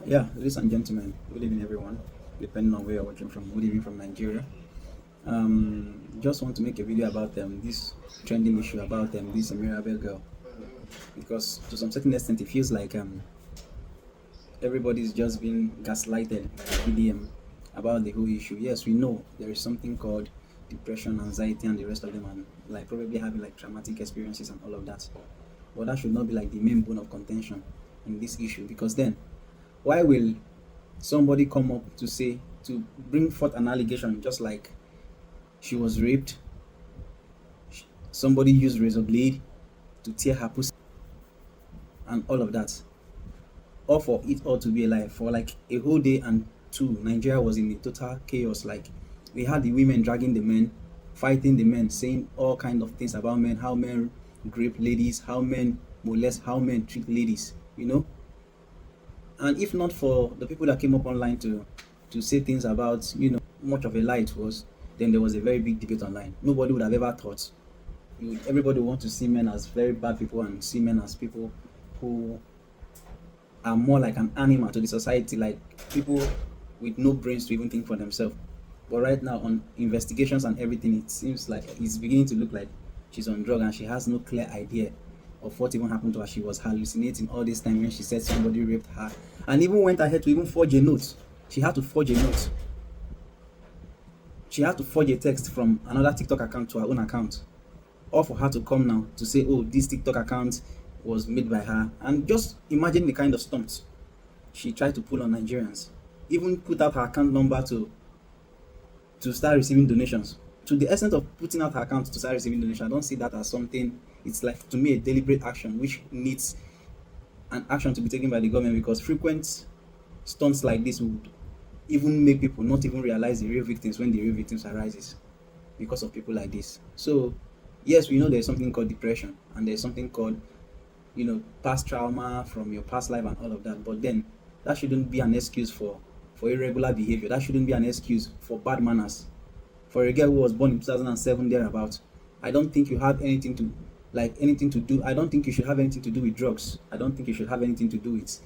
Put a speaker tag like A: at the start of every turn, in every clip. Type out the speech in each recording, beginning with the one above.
A: Yeah, ladies and gentlemen, good evening, everyone. Depending on where you're watching from, good evening from Nigeria. Just want to make a video about this trending issue about this Mirabel girl, because to some certain extent it feels like everybody's just being gaslighted by the PDM about the whole issue. Yes, we know there is something called depression, anxiety, and the rest of them, and like probably having like traumatic experiences and all of that. But that should not be like the main bone of contention in this issue, because then why will somebody come up to bring forth an allegation just like she was raped, somebody used razor blade to tear her pussy and all of that, or for it all to be a lie for like a whole day? And two, Nigeria was in a total chaos. Like, we had the women dragging the men, fighting the men, saying all kind of things about men, how men rape ladies, how men molest, how men treat ladies, and if not for the people that came up online to say things about much of a lie it was, then there was a very big debate online. Nobody would have ever thought. Everybody want to see men as very bad people and see men as people who are more like an animal to the society, like people with no brains to even think for themselves. But right now, on investigations and everything, it seems like it's beginning to look like she's on drug and she has no clear idea of what even happened to her. She was hallucinating all this time when she said somebody raped her, and even went ahead to even forge a note. She had to forge a note. She had to forge a text from another TikTok account to her own account, or for her to come now to say, oh, this TikTok account was made by her. And just imagine the kind of stunts she tried to pull on Nigerians. Even put out her account number to start receiving donations. To the extent of putting out her account to start receiving donations, I don't see that as something. It's like, to me, a deliberate action which needs an action to be taken by the government, because frequent stunts like this would even make people not even realize the real victims when the real victims arises because of people like this. So yes, we know there's something called depression and there's something called past trauma from your past life and all of that, but then that shouldn't be an excuse for irregular behavior. That shouldn't be an excuse for bad manners. For a girl who was born in 2007 thereabout, I don't think you have anything to do. I don't think you should have anything to do with drugs. I don't think you should have anything to do with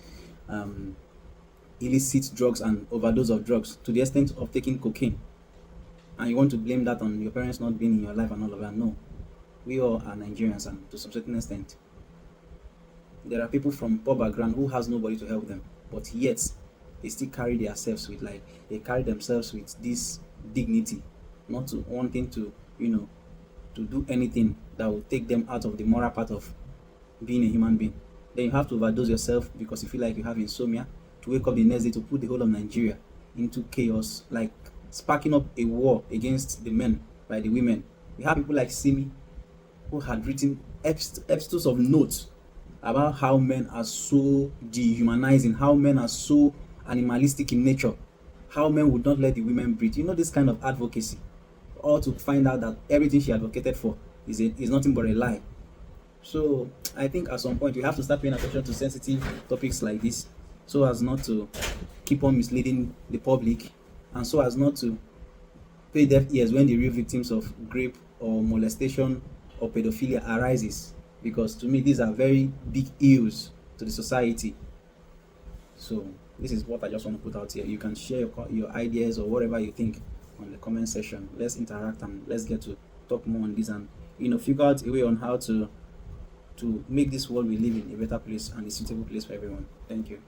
A: illicit drugs and overdose of drugs to the extent of taking cocaine, and you want to blame that on your parents not being in your life and all of that. No, we all are Nigerians, and to some certain extent there are people from poor background who has nobody to help them, but yet they still carry themselves with this dignity, not to wanting to to do anything that will take them out of the moral part of being a human being. Then you have to overdose yourself because you feel like you have insomnia, to wake up the next day to put the whole of Nigeria into chaos, like sparking up a war against the men by the women. We have people like Simi who had written episodes of notes about how men are so dehumanizing, how men are so animalistic in nature, how men would not let the women breathe. This kind of advocacy, or to find out that everything she advocated for is nothing but a lie. So I think at some point we have to start paying attention to sensitive topics like this, so as not to keep on misleading the public, and so as not to pay deaf ears when the real victims of rape or molestation or pedophilia arises, because to me these are very big ills to the society. So this is what I just want to put out here. You can share your ideas or whatever you think on the comment section. Let's interact and let's get to talk more on this, and figure out a way on how to make this world we live in a better place and a suitable place for everyone. Thank you.